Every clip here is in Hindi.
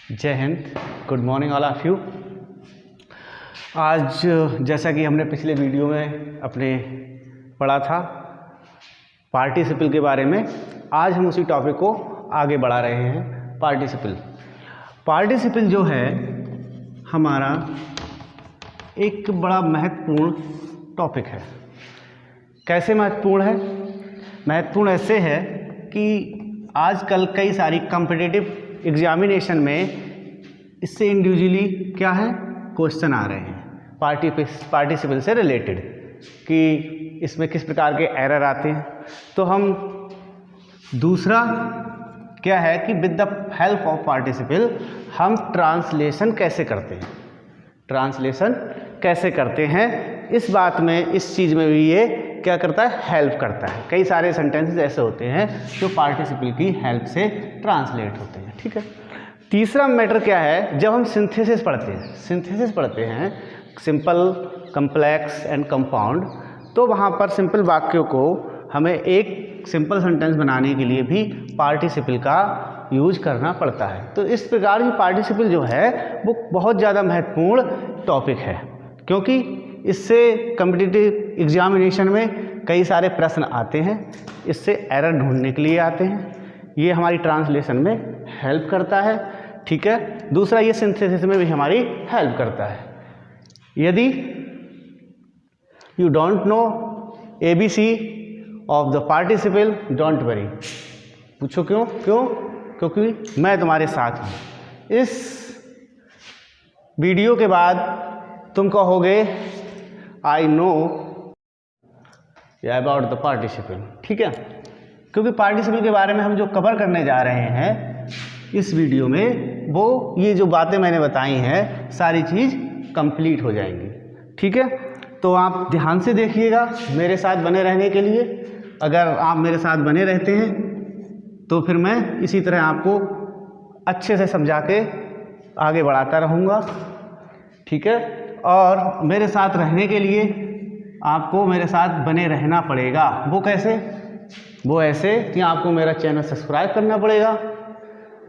जय Hind, good morning all of you. आज जैसा कि हमने पिछले वीडियो में अपने पढ़ा था पार्टिसिपल के बारे में, आज हम उसी टॉपिक को आगे बढ़ा रहे हैं। पार्टिसिपल जो है हमारा एक बड़ा महत्वपूर्ण टॉपिक है। कैसे महत्वपूर्ण है? महत्वपूर्ण ऐसे है कि आजकल कई सारी कॉम्पिटिटिव एग्जामिनेशन में इससे इंडिविजुअली क्या है क्वेश्चन आ रहे हैं पार्टिसिपल से रिलेटेड, कि इसमें किस प्रकार के एरर आते हैं। तो हम दूसरा क्या है कि with the help of participle हम ट्रांसलेशन कैसे करते हैं, इस बात में, इस चीज़ में भी ये क्या करता है, हेल्प करता है। कई सारे सेंटेंसेस ऐसे होते हैं जो पार्टिसिपल की हेल्प से ट्रांसलेट होते हैं। ठीक है। तीसरा मैटर क्या है, जब हम सिंथेसिस पढ़ते हैं सिंपल, कम्प्लेक्स एंड कंपाउंड, तो वहाँ पर सिंपल वाक्यों को हमें एक सिंपल सेंटेंस बनाने के लिए भी पार्टिसिपल का यूज करना पड़ता है। तो इस प्रकार की पार्टिसिपल जो है वो बहुत ज़्यादा महत्वपूर्ण टॉपिक है, क्योंकि इससे कॉम्पिटिटिव एग्जामिनेशन में कई सारे प्रश्न आते हैं, इससे एरर ढूंढने के लिए आते हैं। ये हमारी ट्रांसलेशन में हेल्प करता है। ठीक है। दूसरा, ये सिंथेसिस में भी हमारी हेल्प करता है। यदि you don't know ABC of the participle, don't worry. पूछो क्यों? क्योंकि मैं तुम्हारे साथ हूँ। इस वीडियो के बाद तुम कहोगे I know about the participle. ठीक है। क्योंकि पार्टिसिपल के बारे में हम जो कवर करने जा रहे हैं इस वीडियो में, वो ये जो बातें मैंने बताई हैं सारी चीज़ कंप्लीट हो जाएंगी। ठीक है। तो आप ध्यान से देखिएगा मेरे साथ बने रहने के लिए। अगर आप मेरे साथ बने रहते हैं तो फिर मैं इसी तरह आपको अच्छे से समझा के आगे बढ़ाता रहूँगा। ठीक है। और मेरे साथ रहने के लिए आपको मेरे साथ बने रहना पड़ेगा। वो कैसे? वो ऐसे कि आपको मेरा चैनल सब्सक्राइब करना पड़ेगा,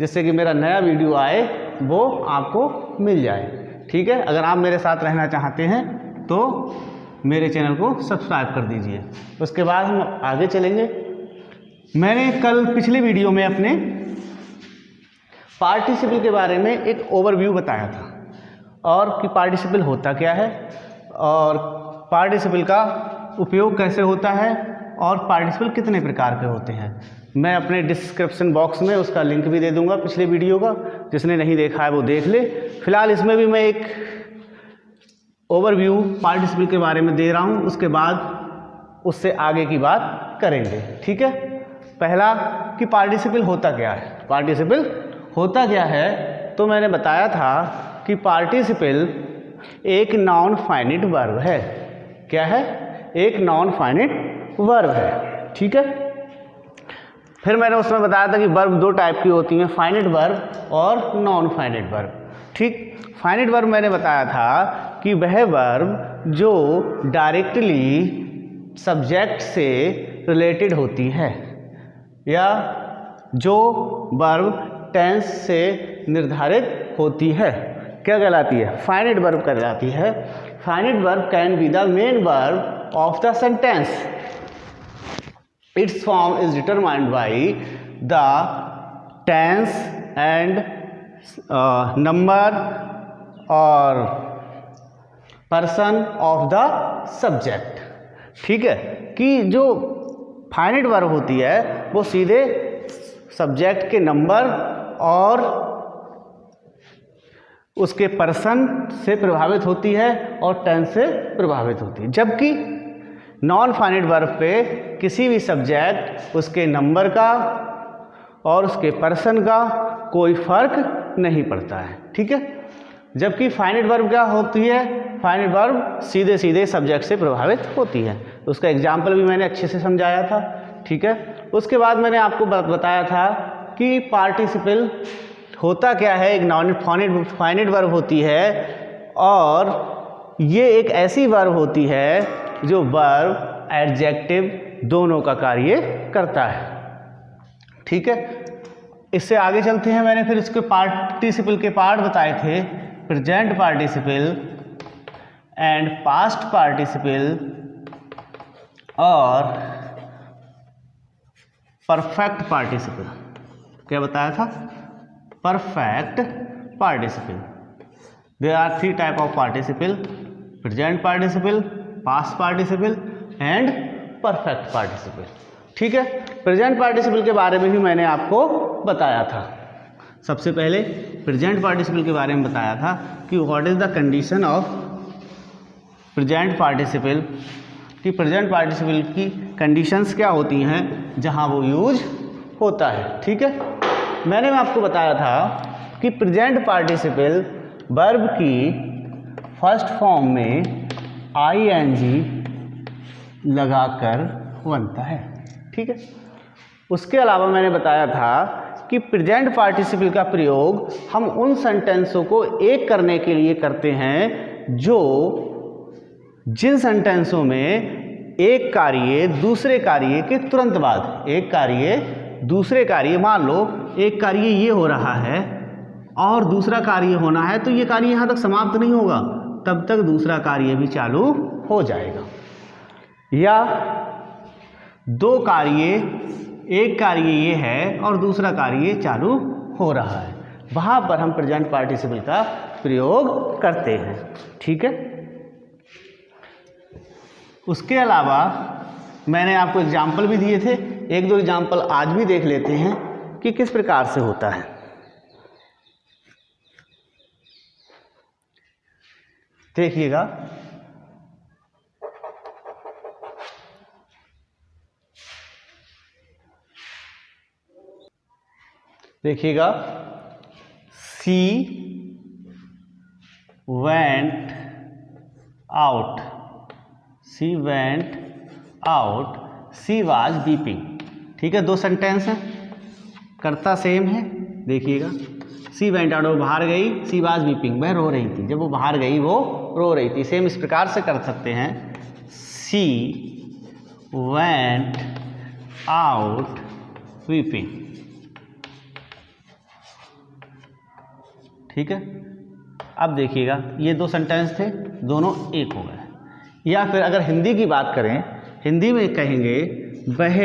जिससे कि मेरा नया वीडियो आए वो आपको मिल जाए। ठीक है। अगर आप मेरे साथ रहना चाहते हैं तो मेरे चैनल को सब्सक्राइब कर दीजिए। उसके बाद हम आगे चलेंगे। मैंने कल पिछले वीडियो में अपने पार्टिसिपल के बारे में एक ओवरव्यू बताया था, और कि पार्टिसिपल होता क्या है और पार्टिसिपल का उपयोग कैसे होता है और पार्टिसिपल कितने प्रकार के होते हैं। मैं अपने डिस्क्रिप्शन बॉक्स में उसका लिंक भी दे दूंगा पिछले वीडियो का, जिसने नहीं देखा है वो देख ले। फिलहाल इसमें भी मैं एक ओवरव्यू पार्टिसिपल के बारे में दे रहा हूँ, उसके बाद उससे आगे की बात करेंगे। ठीक है। पहला कि पार्टिसिपल होता क्या है, तो मैंने बताया था कि पार्टिसिपल एक नॉन फाइनिट वर्ब है। क्या है? एक नॉन फाइनिट वर्ब है। ठीक है। फिर मैंने उसमें बताया था कि वर्ब दो टाइप की होती हैं, फाइनिट वर्ब और नॉन फाइनिट वर्ब। ठीक। फाइनिट वर्ब मैंने बताया था कि वह वर्ब जो डायरेक्टली सब्जेक्ट से रिलेटेड होती है, या जो वर्ब टेंस से निर्धारित होती है, क्या कहलाती है? फाइनिट वर्ब कहलाती है। Finite verb can be the main verb of the sentence. Its form is determined by the tense and number और पर्सन ऑफ द सब्जेक्ट। ठीक है। कि जो फाइनिट वर्ब होती है वो सीधे सब्जेक्ट के नंबर और उसके पर्सन से प्रभावित होती है और टेंस से प्रभावित होती है। जबकि नॉन फाइनिट वर्ब पे किसी भी सब्जेक्ट, उसके नंबर का और उसके पर्सन का कोई फर्क नहीं पड़ता है। ठीक है। जबकि फाइनिट वर्ब क्या होती है? फाइनिट वर्ब सीधे सीधे सब्जेक्ट से प्रभावित होती है। उसका एग्जाम्पल भी मैंने अच्छे से समझाया था। ठीक है। उसके बाद मैंने आपको बताया था कि पार्टिसिपल होता क्या है, एक नॉन फाइनिट वर्ब होती है, और ये एक ऐसी वर्ब होती है जो वर्ब एडजेक्टिव दोनों का कार्य करता है। ठीक है। इससे आगे चलते हैं। मैंने फिर इसके पार्टिसिपल के पार्ट बताए थे, present participle and past participle और परफेक्ट पार्टिसिपल। क्या बताया था? Perfect participle. There are 3 type of participle, present participle, past participle and perfect participle. ठीक है, प्रेजेंट पार्टिसिपल के बारे में भी मैंने आपको बताया था। सबसे पहले प्रेजेंट पार्टिसिपल के बारे में बताया था कि what is the condition of present participle, कि प्रेजेंट पार्टिसिपल की कंडीशंस क्या होती हैं जहां वो यूज होता है। ठीक है, मैंने आपको बताया था कि प्रेजेंट पार्टिसिपल वर्ब की फर्स्ट फॉर्म में आईएनजी लगाकर बनता है। ठीक है, उसके अलावा मैंने बताया था कि प्रेजेंट पार्टिसिपल का प्रयोग हम उन सेंटेंसों को एक करने के लिए करते हैं जिन सेंटेंसों में एक कार्य दूसरे कार्य के तुरंत बाद, एक कार्य दूसरे कार्य, मान लो एक कार्य ये हो रहा है और दूसरा कार्य होना है, तो ये कार्य यहाँ तक समाप्त नहीं होगा, तब तक दूसरा कार्य भी चालू हो जाएगा। या दो कार्य, एक कार्य ये है और दूसरा कार्य चालू हो रहा है, वहाँ पर हम प्रेजेंट पार्टिसिपल का प्रयोग करते हैं। ठीक है, उसके अलावा मैंने आपको एग्जाम्पल भी दिए थे, एक दो एग्जाम्पल आज भी देख लेते हैं कि किस प्रकार से होता है। देखिएगा, देखिएगा, she went out, she went out, she was weeping. ठीक है, दो सेंटेंस हैं, कर्ता सेम है। देखिएगा, सी वेंट आउट, वो बाहर गई, सी वाज वीपिंग, वह रो रही थी, जब वो बाहर गई वो रो रही थी। सेम इस प्रकार से कर सकते हैं, सी वेंट आउट वीपिंग। ठीक है, अब देखिएगा, ये दो सेंटेंस थे, दोनों एक हो गए। या फिर अगर हिंदी की बात करें, हिंदी में कहेंगे वह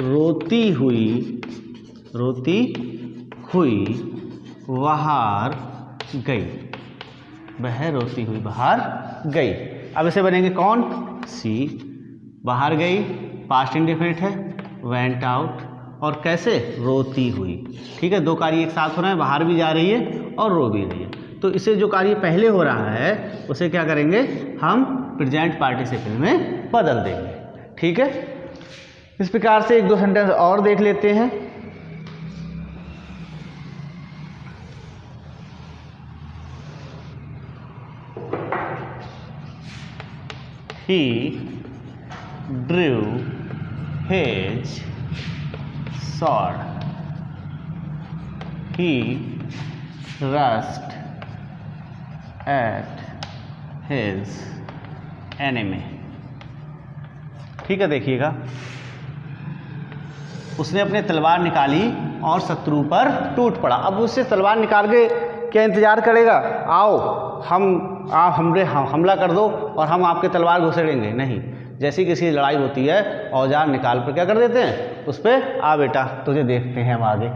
रोती हुई बाहर गई, वह रोती हुई बाहर गई। अब इसे बनेंगे कौन? सी, बाहर गई, पास्ट इंडेफिनिट है, वेंट आउट, और कैसे? रोती हुई। ठीक है, दो कार्य एक साथ हो रहे हैं, बाहर भी जा रही है और रो भी रही है, तो इसे जो कार्य पहले हो रहा है उसे क्या करेंगे? हम प्रेजेंट पार्टिसिपल में बदल देंगे। ठीक है, इस प्रकार से एक दो सेंटेंस और देख लेते हैं। He drew his sword. He rushed at his enemy. ठीक है, देखिएगा, उसने अपने तलवार निकाली और शत्रु पर टूट पड़ा। अब उससे तलवार निकाल के क्या इंतजार करेगा? आओ आप हमला कर दो और हम आपके तलवार घुसेड़ेंगे? नहीं, जैसी किसी लड़ाई होती है औजार निकाल कर क्या कर देते हैं? उस पर आ बेटा तुझे देखते हैं हम आगे।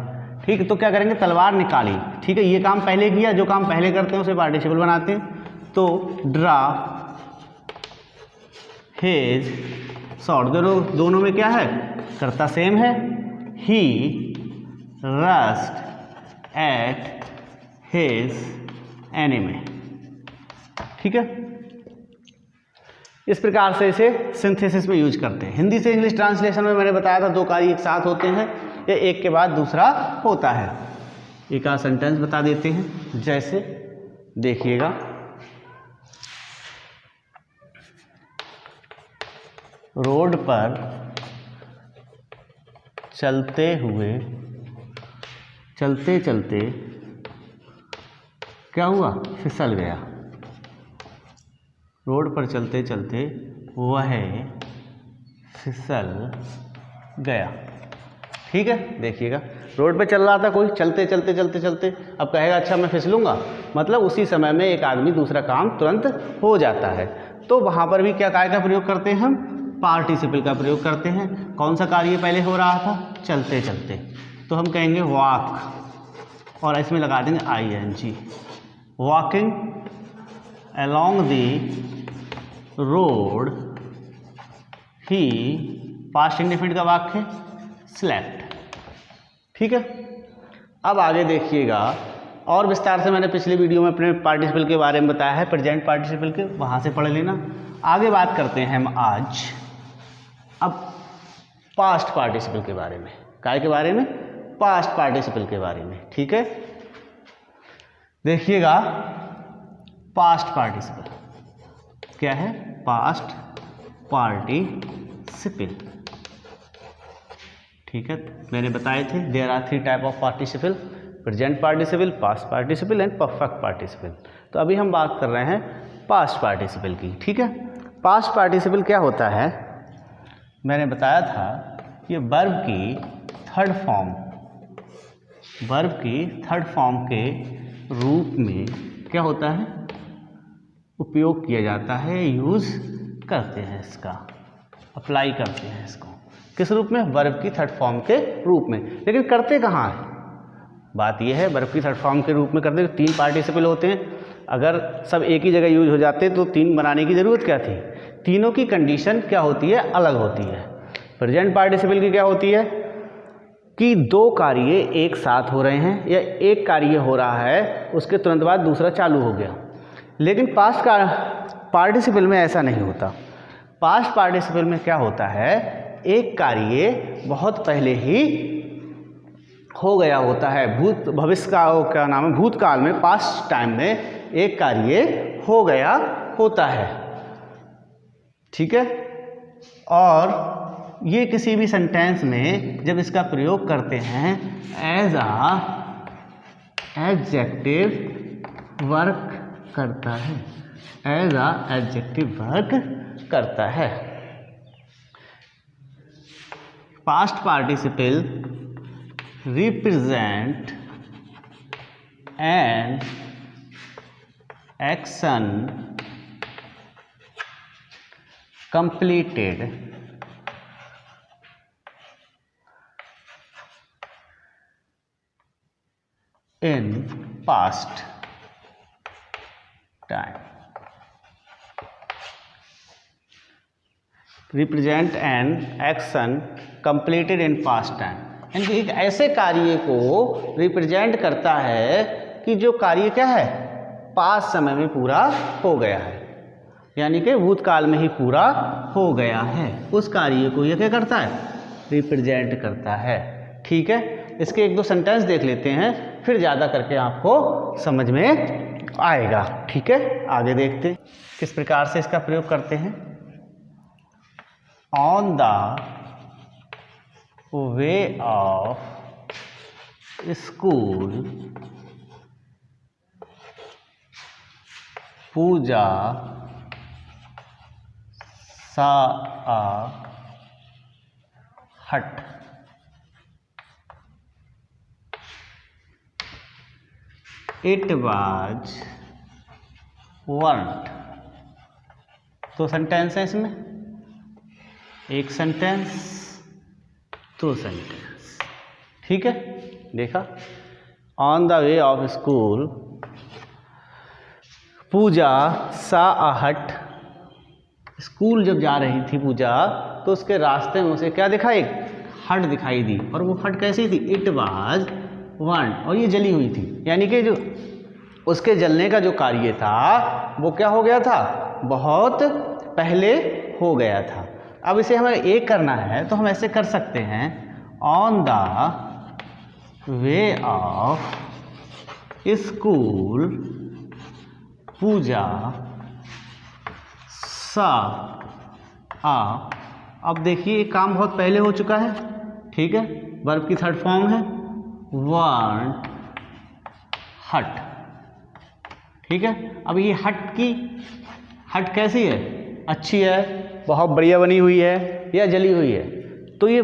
ठीक है, तो क्या करेंगे? तलवार निकाली। ठीक है, ये काम पहले किया, जो काम पहले करते हैं उसे पार्टिसिपल बनाते हैं। तो ड्रा हिज स्वॉर्ड, दोनों में क्या है? कर्ता सेम है। ही रस्ट एट हिज एनिमी। ठीक है, इस प्रकार से इसे सिंथेसिस में यूज करते हैं। हिंदी से इंग्लिश ट्रांसलेशन में मैंने बताया था दो कार्य एक साथ होते हैं या एक के बाद दूसरा होता है। एक आध सेंटेंस बता देते हैं, जैसे देखिएगा, रोड पर चलते चलते क्या हुआ? फिसल गया। रोड पर चलते चलते वह फिसल गया। ठीक है, देखिएगा रोड पे चल रहा था कोई, चलते चलते चलते चलते अब कहेगा अच्छा मैं फिसलूंगा, मतलब उसी समय में एक आदमी दूसरा काम तुरंत हो जाता है। तो वहाँ पर भी क्या कार्य का प्रयोग करते हैं हम, पार्टिसिपल का प्रयोग करते हैं। कौन सा कार्य पहले हो रहा था, चलते चलते, तो हम कहेंगे वॉक, और इसमें लगा देंगे ing, walking along the road he past indefinite का वाक्य स्लेप्ट। ठीक है, अब आगे देखिएगा, और विस्तार से मैंने पिछली वीडियो में अपने पार्टिसिपल के बारे में बताया है, प्रेजेंट पार्टिसिपल के, वहाँ से पढ़ लेना। आगे बात करते हैं हम आज अब पास्ट पार्टिसिपल के बारे में। काय के बारे में, पास्ट पार्टिसिपल के बारे में। ठीक है, देखिएगा पास्ट पार्टिसिपल क्या है, पास्ट पार्टिसिपल। ठीक है, मैंने बताए थे there are 3 type of participle, present participle, past participle and perfect participle. तो अभी हम बात कर रहे हैं पास्ट पार्टिसिपल की। ठीक है, पास्ट पार्टिसिपल क्या होता है, मैंने बताया था ये वर्ब की थर्ड फॉर्म, वर्ब की थर्ड फॉर्म के रूप में क्या होता है, उपयोग किया जाता है, यूज़ करते हैं इसका, अप्लाई करते हैं इसको। किस रूप में, वर्ब की थर्ड फॉर्म के रूप में। लेकिन करते कहाँ हैं, बात यह है वर्ब की थर्ड फॉर्म के रूप में करते, 3 पार्टिसिपल होते हैं, अगर सब एक ही जगह यूज हो जाते तो 3 बनाने की ज़रूरत क्या थी। तीनों की कंडीशन क्या होती है, अलग होती है। प्रेजेंट पार्टिसिपल की क्या होती है कि 2 कार्य एक साथ हो रहे हैं, या एक कार्य हो रहा है उसके तुरंत बाद दूसरा चालू हो गया। लेकिन पास्ट का पार्टिसिपल में ऐसा नहीं होता। पास्ट पार्टिसिपल में क्या होता है, एक कार्य बहुत पहले ही हो गया होता है, भूत भविष्य का क्या नाम है, भूतकाल में, पास्ट टाइम में एक कार्य हो गया होता है। ठीक है, और ये किसी भी सेंटेंस में जब इसका प्रयोग करते हैं एज एडजेक्टिव वर्क करता है, एज एडजेक्टिव वर्क करता है। Past participle represent an action completed in past time, represent an action completed in past time, यानी एक ऐसे कार्य को रिप्रेजेंट करता है कि जो कार्य क्या है, पास समय में पूरा हो गया है, यानी कि भूतकाल में ही पूरा हो गया है, उस कार्य को यह क्या करता है, रिप्रेजेंट करता है। ठीक है, इसके 1-2 सेंटेंस देख लेते हैं, फिर ज़्यादा करके आपको समझ में आएगा। ठीक है, आगे देखते हैं किस प्रकार से इसका प्रयोग करते हैं। On the way of school Puja saw a हट, इट वाज वर्न्ट। 2 सेंटेंस है इसमें, एक सेंटेंस 2 सेंटेंस। ठीक है, देखा, on the way of school Puja saw a हट, स्कूल जब जा रही थी पूजा तो उसके रास्ते में उसे क्या दिखा, एक हट दिखाई दी, और वो हट कैसी थी, इट वाज वन, और ये जली हुई थी, यानी कि जो उसके जलने का जो कार्य था वो क्या हो गया था, बहुत पहले हो गया था। अब इसे हमें एक करना है तो हम ऐसे कर सकते हैं, on the way of school Puja saw a. अब देखिए काम बहुत पहले हो चुका है, ठीक है, वर्ब की थर्ड फॉर्म है वन हट, ठीक है। अब ये हट कैसी है, अच्छी है, बहुत बढ़िया बनी हुई है या जली हुई है, तो ये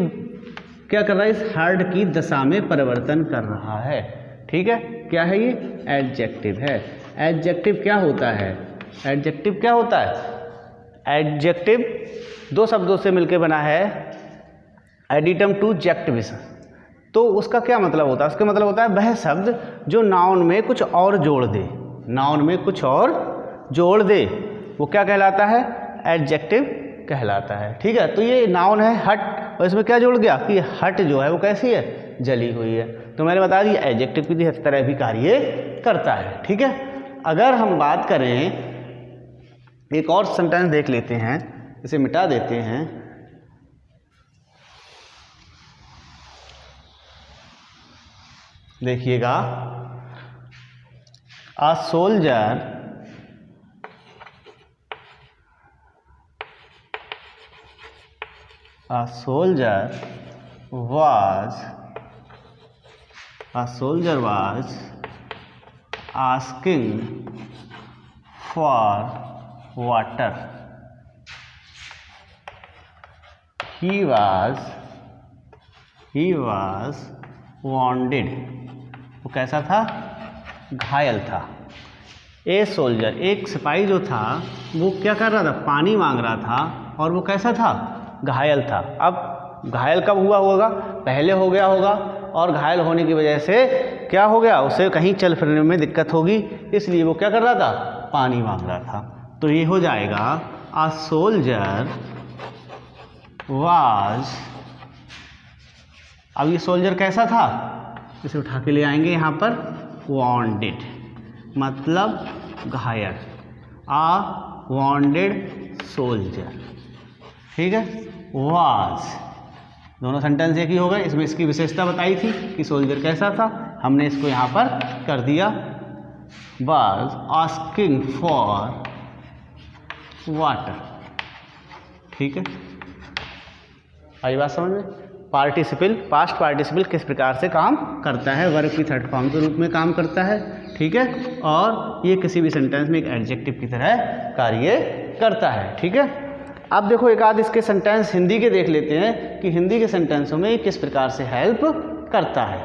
क्या कर रहा है, इस हर्ड की दशा में परिवर्तन कर रहा है। ठीक है, क्या है ये, एडजेक्टिव है। एडजेक्टिव क्या होता है, एडजेक्टिव क्या होता है, एडजेक्टिव दो शब्दों से मिलकर बना है, एडिटम टू जेक्टिविस। तो उसका क्या मतलब होता है, उसका मतलब होता है वह शब्द जो नाउन में कुछ और जोड़ दे, नाउन में कुछ और जोड़ दे, वो क्या कहलाता है, एडजेक्टिव कहलाता है। ठीक है, तो ये नाउन है हट, और इसमें क्या जोड़ गया कि हट जो है वो कैसी है, जली हुई है। तो मैंने बता दिया एडजेक्टिव की तरह भी कार्य करता है। ठीक है, अगर हम बात करें, एक और सेंटेंस देख लेते हैं, इसे मिटा देते हैं। देखिएगा, a soldier was asking for water. He was wounded. वो कैसा था, घायल था। ए सोल्जर, एक सिपाही जो था वो क्या कर रहा था, पानी मांग रहा था, और वो कैसा था, घायल था। अब घायल कब हुआ होगा, पहले हो गया होगा, और घायल होने की वजह से क्या हो गया, उसे कहीं चल फिरने में दिक्कत होगी, इसलिए वो क्या कर रहा था, पानी मांग रहा था। तो ये हो जाएगा, अ सोल्जर वाज, अब ये सोल्जर कैसा था, इसे उठा के ले आएंगे यहाँ पर, वॉन्डेड मतलब घायल, अ वॉन्डेड सोल्जर। ठीक है, वाज, दोनों सेंटेंस एक ही हो गए। इसमें इसकी विशेषता बताई थी कि सोल्जर कैसा था, हमने इसको यहाँ पर कर दिया, वाज आस्किंग फॉर वाटर। ठीक है, आई बात समझ में। पार्टिसिपल, पास्ट पार्टिसिपल किस प्रकार से काम करता है, वर्ब की थर्ड फॉर्म के रूप में काम करता है। ठीक है, और ये किसी भी सेंटेंस में एक एडजेक्टिव की तरह कार्य करता है। ठीक है, अब देखो एक आध इसके सेंटेंस हिंदी के देख लेते हैं कि हिंदी के सेंटेंसों में किस प्रकार से हेल्प करता है।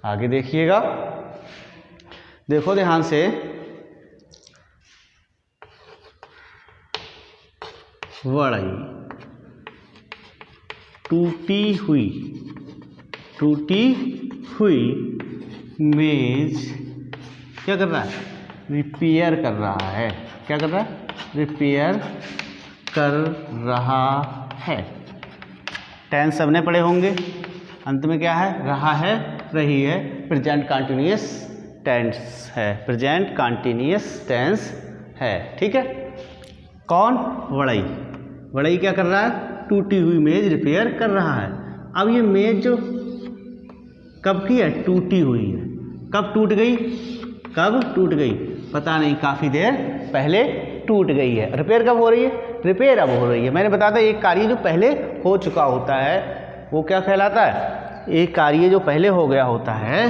आगे देखिएगा, देखो ध्यान से, वड़ई, टूटी हुई मेज क्या कर रहा है, रिपेयर कर रहा है। क्या कर रहा है, रिपेयर कर रहा है। टेंस सबने पढ़े होंगे, अंत में क्या है, रहा है, रही है, प्रेजेंट कंटिन्यूअस टेंस है, प्रेजेंट कंटिन्यूअस टेंस है। ठीक है, कौन, वड़ई, वड़ई क्या कर रहा है, टूटी हुई मेज रिपेयर कर रहा है। अब ये मेज जो कब की है, टूटी हुई है, कब टूट गई, कब टूट गई, पता नहीं, काफ़ी देर पहले टूट गई है। रिपेयर कब हो रही है, रिपेयर अब हो रही है। मैंने बताया था एक कार्य जो पहले हो चुका होता है वो क्या कहलाता है, एक कार्य जो पहले हो गया होता है,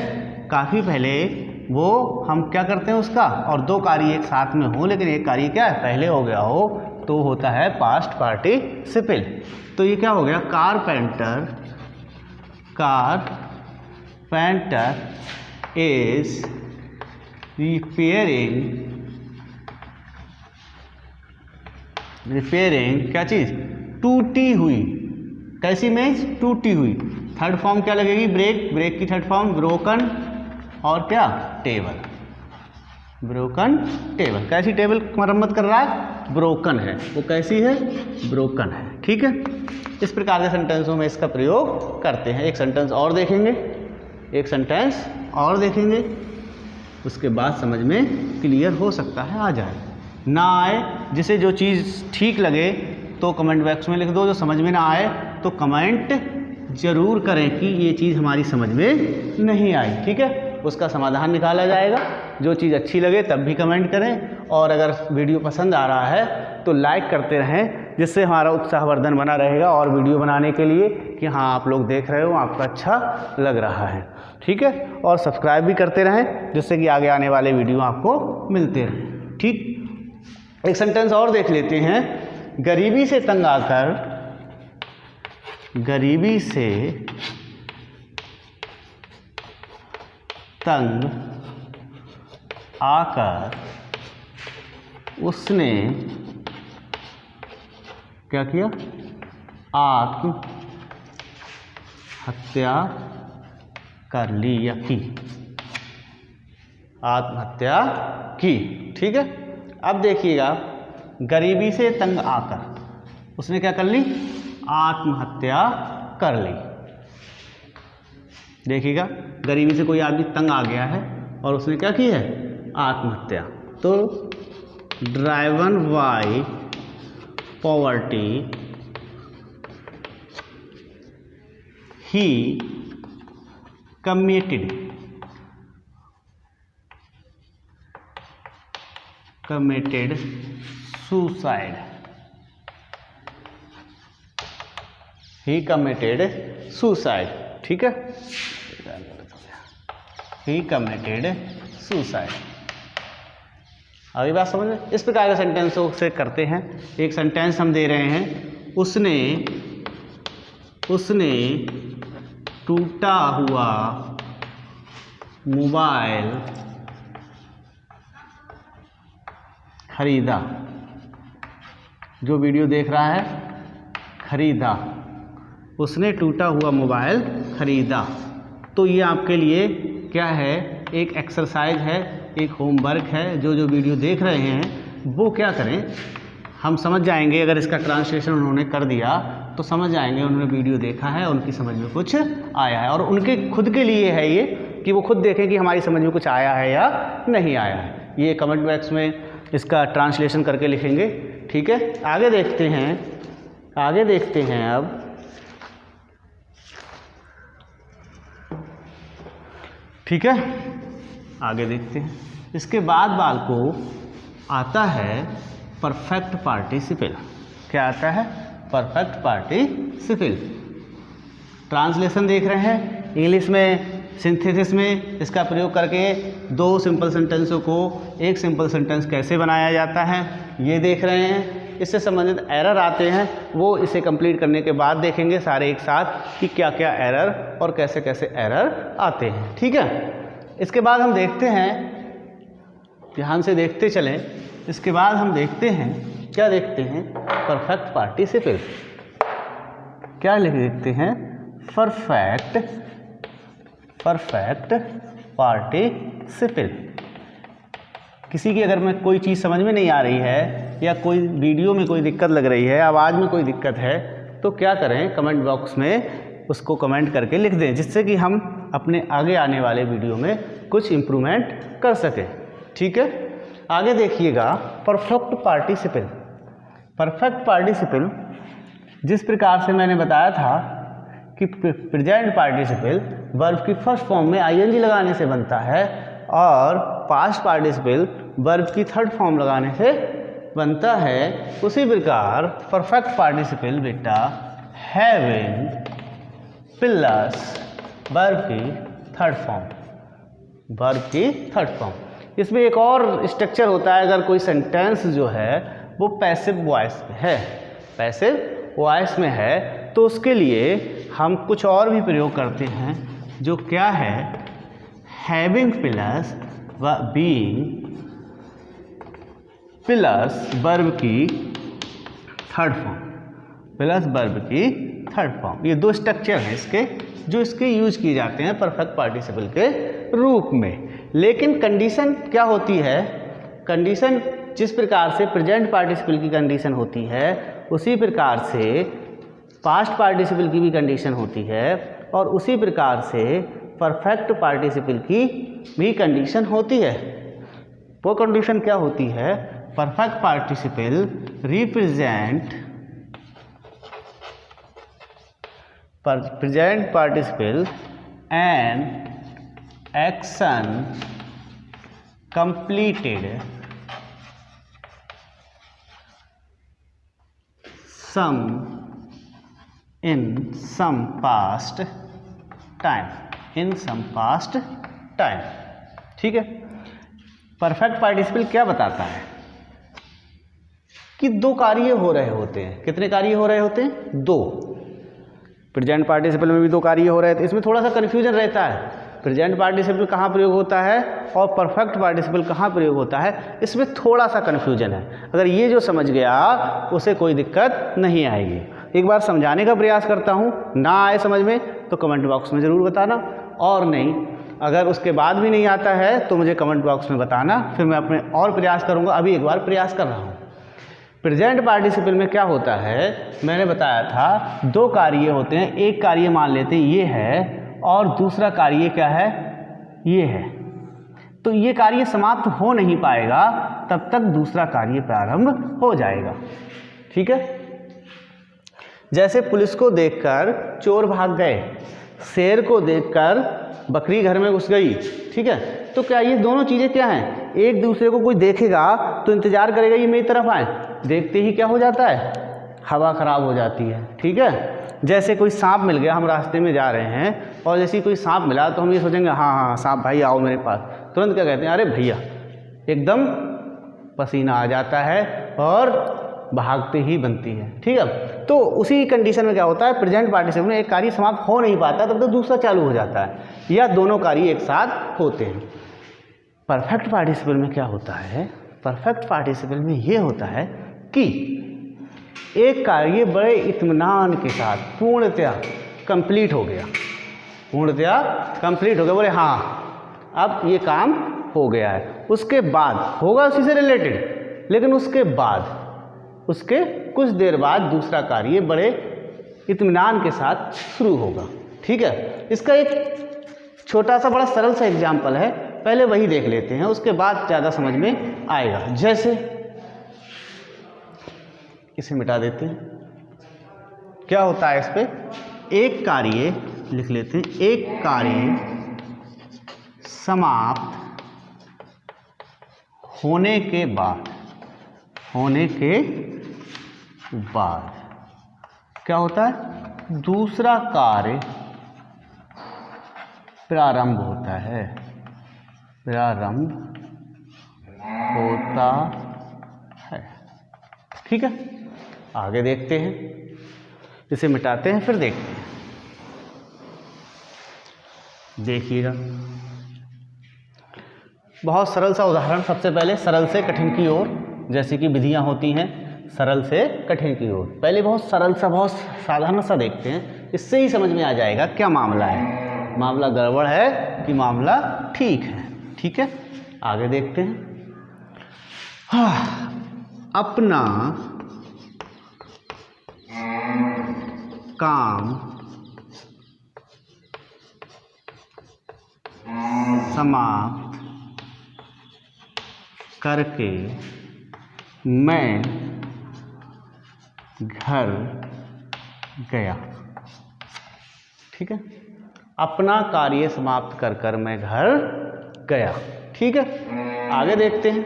काफ़ी पहले, वो हम क्या करते हैं उसका, और दो कार्य एक साथ में हो लेकिन एक कार्य क्या है, पहले हो गया हो, तो होता है पास्ट पार्टिसिपल। तो ये क्या हो गया, कारपेंटर इज रिपेयरिंग क्या चीज़, टूटी हुई, कैसी मेज, टूटी हुई। थर्ड फॉर्म क्या लगेगी, ब्रेक की थर्ड फॉर्म ब्रोकन, और क्या, टेबल, ब्रोकन टेबल। कैसी टेबल मरम्मत कर रहा है, ब्रोकन है, वो कैसी है, ब्रोकन है। ठीक है, इस प्रकार के सेंटेंसों में इसका प्रयोग करते हैं। एक सेंटेंस और देखेंगे, उसके बाद समझ में क्लियर हो सकता है आ जाए। ना आए, जिसे जो चीज़ ठीक लगे तो कमेंट बॉक्स में लिख दो, जो समझ में ना आए तो कमेंट जरूर करें कि ये चीज़ हमारी समझ में नहीं आई। ठीक है, उसका समाधान निकाला जाएगा। जो चीज़ अच्छी लगे तब भी कमेंट करें, और अगर वीडियो पसंद आ रहा है तो लाइक करते रहें, जिससे हमारा उत्साहवर्धन बना रहेगा और वीडियो बनाने के लिए कि हाँ आप लोग देख रहे हो, आपको अच्छा लग रहा है। ठीक है, और सब्सक्राइब भी करते रहें, जिससे कि आगे आने वाले वीडियो आपको मिलते रहें। ठीक। एक सेंटेंस और देख लेते हैं। गरीबी से तंग आकर, गरीबी से तंग आकर उसने क्या किया? आत्महत्या कर ली या की, आत्महत्या की। ठीक है, अब देखिएगा, गरीबी से तंग आकर उसने क्या कर ली? आत्महत्या कर ली। देखिएगा, गरीबी से कोई आदमी तंग आ गया है और उसने क्या की है? आत्महत्या। तो driven by poverty he committed suicide, he committed suicide. ठीक है, ही कमिटेड सुसाइड। अभी बात समझ में? इस प्रकार के सेंटेंसों से करते हैं। एक सेंटेंस हम दे रहे हैं, उसने टूटा हुआ मोबाइल खरीदा। जो वीडियो देख रहा है, खरीदा, उसने टूटा हुआ मोबाइल खरीदा। तो ये आपके लिए क्या है? एक एक्सरसाइज है, एक होमवर्क है। जो जो वीडियो देख रहे हैं वो क्या करें, हम समझ जाएंगे। अगर इसका ट्रांसलेशन उन्होंने कर दिया तो समझ जाएंगे उन्होंने वीडियो देखा है, उनकी समझ में कुछ आया है। और उनके खुद के लिए है ये कि वो खुद देखें कि हमारी समझ में कुछ आया है या नहीं आया है। ये कमेंट बॉक्स में इसका ट्रांसलेशन करके लिखेंगे। ठीक है, आगे देखते हैं अब। ठीक है, आगे देखते हैं। इसके बाद बाल को आता है परफेक्ट पार्टिसिपल। क्या आता है? Perfect participle. ट्रांसलेशन देख रहे हैं, इंग्लिश में सिंथेसिस में इसका प्रयोग करके दो सिंपल सेंटेंसों को एक सिंपल सेंटेंस कैसे बनाया जाता है ये देख रहे हैं। इससे संबंधित एरर आते हैं, वो इसे कंप्लीट करने के बाद देखेंगे सारे एक साथ कि क्या क्या एरर और कैसे कैसे एरर आते हैं। ठीक है, इसके बाद हम देखते हैं, ध्यान से देखते चलें। इसके बाद हम देखते हैं, क्या देखते हैं? Perfect participle. क्या लिखते हैं? Perfect participle. किसी की अगर मैं कोई चीज़ समझ में नहीं आ रही है या कोई वीडियो में कोई दिक्कत लग रही है, आवाज़ में कोई दिक्कत है, तो क्या करें? कमेंट बॉक्स में उसको कमेंट करके लिख दें, जिससे कि हम अपने आगे आने वाले वीडियो में कुछ इम्प्रूवमेंट कर सकें। ठीक है, आगे देखिएगा। परफेक्ट पार्टिसिपल जिस प्रकार से मैंने बताया था कि प्रेजेंट पार्टिसिपल वर्ब की फर्स्ट फॉर्म में आईएनजी लगाने से बनता है और पास्ट पार्टिसिपल वर्ब की थर्ड फॉर्म लगाने से बनता है। उसी प्रकार परफेक्ट पार्टिसिपल बेटा हैविंग प्लस वर्ब की थर्ड फॉर्म। इसमें एक और स्ट्रक्चर होता है। अगर कोई सेंटेंस जो है वो पैसिव वॉइस में है तो उसके लिए हम कुछ और भी प्रयोग करते हैं, जो क्या है? Having plus being plus verb की थर्ड फॉर्म। ये दो स्ट्रक्चर हैं इसके, जो इसके यूज किए जाते हैं परफेक्ट पार्टिसिपल के रूप में। लेकिन कंडीशन क्या होती है? कंडीशन जिस प्रकार से प्रेजेंट पार्टिसिपल की कंडीशन होती है उसी प्रकार से पास्ट पार्टिसिपल की भी कंडीशन होती है और उसी प्रकार से परफेक्ट पार्टिसिपल की भी कंडीशन होती है। वो कंडीशन क्या होती है? Perfect participle represent an action completed in some past time। ठीक है, परफेक्ट पार्टिसिपल क्या बताता है? कि 2 कार्य हो रहे होते हैं। कितने कार्य हो रहे होते हैं? 2। प्रेजेंट पार्टिसिपल में भी 2 कार्य हो रहे थे। इसमें थोड़ा सा कन्फ्यूजन रहता है, प्रेजेंट पार्टिसिपल कहाँ प्रयोग होता है और परफेक्ट पार्टिसिपल कहाँ प्रयोग होता है, इसमें थोड़ा सा कन्फ्यूजन है। अगर ये जो समझ गया उसे कोई दिक्कत नहीं आएगी। एक बार समझाने का प्रयास करता हूँ, ना आए समझ में तो कमेंट बॉक्स में ज़रूर बताना, और नहीं अगर उसके बाद भी नहीं आता है तो मुझे कमेंट बॉक्स में बताना, फिर मैं अपने और प्रयास करूँगा। अभी एक बार प्रयास कर रहा हूँ। प्रेजेंट पार्टिसिपल में क्या होता है, मैंने बताया था 2 कार्य होते हैं। एक कार्य मान लेते हैं ये है और दूसरा कार्य क्या है, ये है। तो ये कार्य समाप्त हो नहीं पाएगा तब तक दूसरा कार्य प्रारंभ हो जाएगा। ठीक है। जैसे पुलिस को देखकर चोर भाग गए, शेर को देखकर बकरी घर में घुस गई। ठीक है। तो क्या ये दोनों चीज़ें क्या हैं, एक दूसरे को कोई देखेगा तो इंतजार करेगा ये मेरी तरफ आए, देखते ही क्या हो जाता है, हवा खराब हो जाती है। ठीक है। जैसे कोई सांप मिल गया, हम रास्ते में जा रहे हैं और जैसे कोई सांप मिला तो हम ये सोचेंगे हाँ हाँ सांप भाई आओ मेरे पास, तुरंत क्या कहते हैं, अरे भैया, एकदम पसीना आ जाता है और भागते ही बनती है। ठीक है। तो उसी कंडीशन में क्या होता है, प्रेजेंट पार्टिसिपल में एक कार्य समाप्त हो नहीं पाता तब तक दूसरा चालू हो जाता है, या दोनों कार्य एक साथ होते हैं। परफेक्ट पार्टिसिपल में क्या होता है, परफेक्ट पार्टिसिपल में ये होता है कि एक कार्य बड़े इत्मीनान के साथ पूर्णतया कंप्लीट हो गया, पूर्णतया कंप्लीट हो गया, बोले हाँ अब ये काम हो गया है। उसके बाद होगा उसी से रिलेटेड, लेकिन उसके बाद उसके कुछ देर बाद दूसरा कार्य बड़े इत्मीनान के साथ शुरू होगा। ठीक है। इसका एक छोटा सा बड़ा सरल सा एग्जाम्पल है, पहले वही देख लेते हैं, उसके बाद ज़्यादा समझ में आएगा। जैसे इसे मिटा देते हैं, क्या होता है इस पे, एक कार्य लिख लेते हैं, एक कार्य समाप्त होने के बाद क्या होता है, दूसरा कार्य प्रारंभ होता है, प्रारंभ होता है। ठीक है। आगे देखते हैं, इसे मिटाते हैं फिर देखते हैं। देखिएगा, बहुत सरल सा उदाहरण, सबसे पहले सरल से कठिन की ओर, जैसे कि विधियां होती हैं सरल से कठिन की ओर। पहले बहुत सरल सा, बहुत साधारण सा देखते हैं, इससे ही समझ में आ जाएगा क्या मामला है, मामला गड़बड़ है कि मामला ठीक है। ठीक है। आगे देखते हैं। हाँ, अपना काम समाप्त करके मैं घर गया। ठीक है। अपना कार्य समाप्त कर कर मैं घर गया। ठीक है। आगे देखते हैं,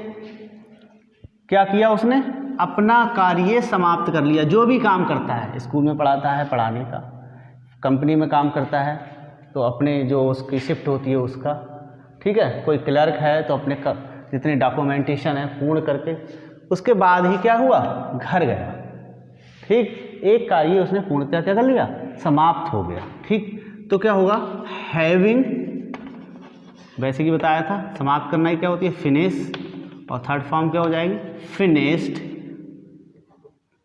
क्या किया उसने, अपना कार्य समाप्त कर लिया। जो भी काम करता है, स्कूल में पढ़ाता है पढ़ाने का, कंपनी में काम करता है तो अपने जो उसकी शिफ्ट होती है उसका, ठीक है, कोई क्लर्क है तो अपने जितने डॉक्यूमेंटेशन है पूर्ण करके उसके बाद ही क्या हुआ, घर गया। ठीक, एक कार्य उसने पूर्णतः क्या कर लिया, समाप्त हो गया। ठीक, तो क्या होगा, हैविंग, वैसे कि बताया था समाप्त करना ही क्या होती है, फिनिश, और थर्ड फॉर्म क्या हो जाएगी, फिनिश्ड।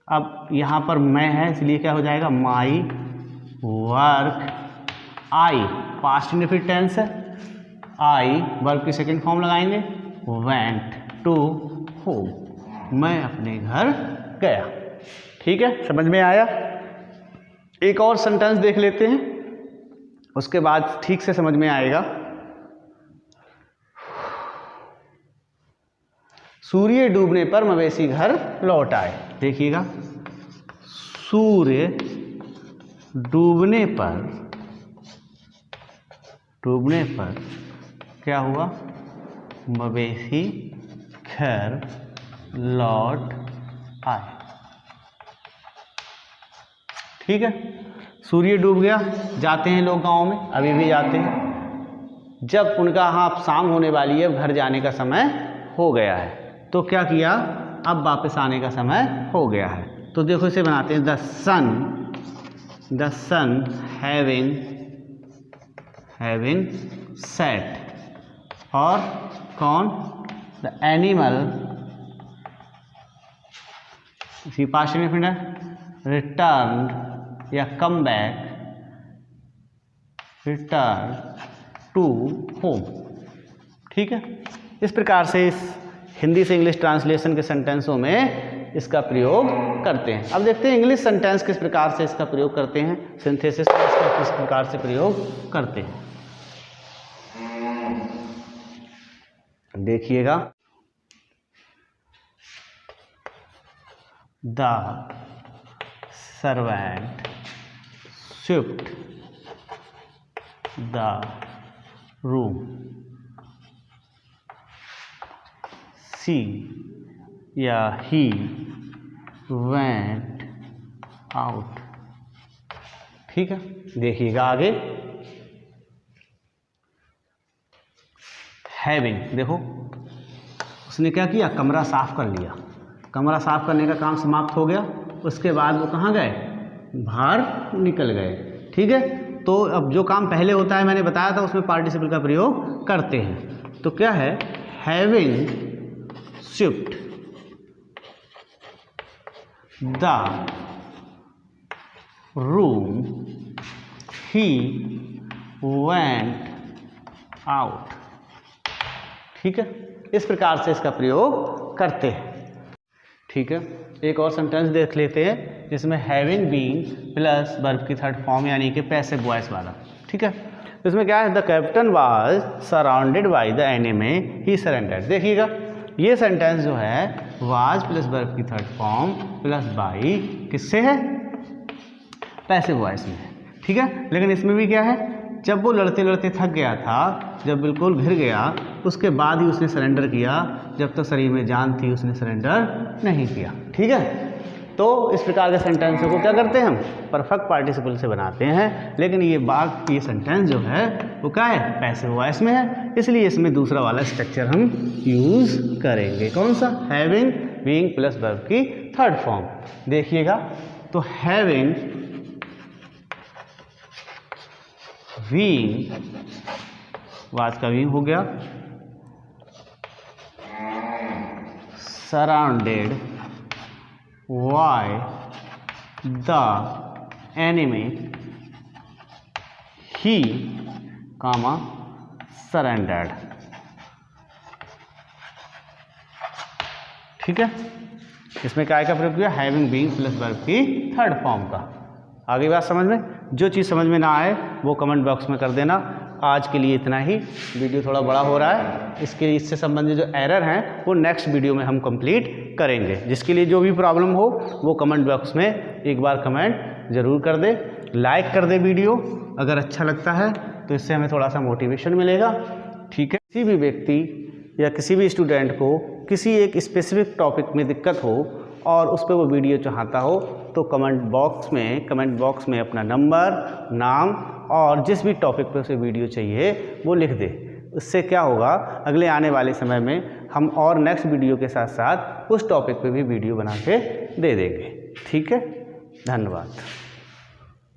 अब यहाँ पर मैं है इसलिए क्या हो जाएगा, my work, I past indefinite tense है, आई वर्ब की सेकंड फॉर्म लगाएंगे, वेंट टू होम, मैं अपने घर गया। ठीक है, समझ में आया। एक और सेंटेंस देख लेते हैं, उसके बाद ठीक से समझ में आएगा। सूर्य डूबने पर मवेशी घर लौट आए। देखिएगा, सूर्य डूबने पर क्या हुआ, मवेशी घर लौट आए। ठीक है, सूर्य डूब गया, जाते हैं लोग गांव में, अभी भी जाते हैं। जब उनका हाँ शाम होने वाली है, घर जाने का समय हो गया है, तो क्या किया, अब वापस आने का समय हो गया है। तो देखो इसे बनाते हैं, द सन हैविंग सेट, और कौन, द एनिमल, इसी पास्ट इंडेफिनिट, रिटर्न या come back, return to home. ठीक है, इस प्रकार से इस हिंदी से इंग्लिश ट्रांसलेशन के सेंटेंसों में इसका प्रयोग करते हैं। अब देखते हैं इंग्लिश सेंटेंस किस प्रकार से इसका प्रयोग करते हैं, सिंथेसिस में इसका किस प्रकार से प्रयोग करते हैं। देखिएगा, the servant swept the room, she या ही वेंट आउट। ठीक है, देखिएगा आगे, हैविंग, देखो उसने क्या किया, कमरा साफ कर लिया। कमरा साफ करने का काम समाप्त हो गया, उसके बाद वो कहाँ गए, बाहर निकल गए। ठीक है, तो अब जो काम पहले होता है मैंने बताया था, उसमें पार्टिसिपल का प्रयोग करते हैं। तो क्या है, having swept the room he went out. ठीक है, इस प्रकार से इसका प्रयोग करते हैं। ठीक है, एक और सेंटेंस देख लेते हैं जिसमें हैविंग बीइंग प्लस वर्ब की थर्ड फॉर्म यानी कि पैसिव वॉइस वाला। ठीक है, तो इसमें क्या है, the captain was surrounded by the enemy he surrendered. देखिएगा, ये सेंटेंस जो है वाज प्लस वर्ब की थर्ड फॉर्म प्लस बाई किससे है, पैसिव वॉइस में है। ठीक है, लेकिन इसमें भी क्या है, जब वो लड़ते लड़ते थक गया था, जब बिल्कुल घिर गया, उसके बाद ही उसने सरेंडर किया। जब तक शरीर में जान थी उसने सरेंडर नहीं किया। ठीक है, तो इस प्रकार के सेंटेंसों को क्या करते हैं, हम परफेक्ट पार्टिसिपल से बनाते हैं। लेकिन ये सेंटेंस जो है वो क्या है, पैसिव वॉइस में है, इसलिए इसमें दूसरा वाला स्ट्रक्चर हम यूज करेंगे। कौन सा, हैविंग बीइंग प्लस वर्ब की थर्ड फॉर्म। देखिएगा, तो हैविंग बीइंग, वाज का बीइंग हो गया, surrounded by the enemy he comma surrendered. ठीक है, इसमें क्या का प्रयोग किया, हैविंग बीइंग प्लस वर्ब की थर्ड फॉर्म का। आगे बात समझ में, जो चीज़ समझ में ना आए वो कमेंट बॉक्स में कर देना। आज के लिए इतना ही, वीडियो थोड़ा बड़ा हो रहा है, इससे संबंधित जो एरर हैं वो नेक्स्ट वीडियो में हम कंप्लीट करेंगे। जिसके लिए जो भी प्रॉब्लम हो वो कमेंट बॉक्स में एक बार कमेंट ज़रूर कर दे, लाइक कर दे वीडियो अगर अच्छा लगता है, तो इससे हमें थोड़ा सा मोटिवेशन मिलेगा। ठीक है, किसी भी व्यक्ति या किसी भी स्टूडेंट को किसी एक स्पेसिफिक टॉपिक में दिक्कत हो और उस पर वो वीडियो चाहता हो, तो कमेंट बॉक्स में अपना नंबर, नाम और जिस भी टॉपिक पे उसे वीडियो चाहिए वो लिख दे। उससे क्या होगा, अगले आने वाले समय में हम और नेक्स्ट वीडियो के साथ साथ उस टॉपिक पे भी वीडियो बना के दे देंगे। ठीक है, धन्यवाद।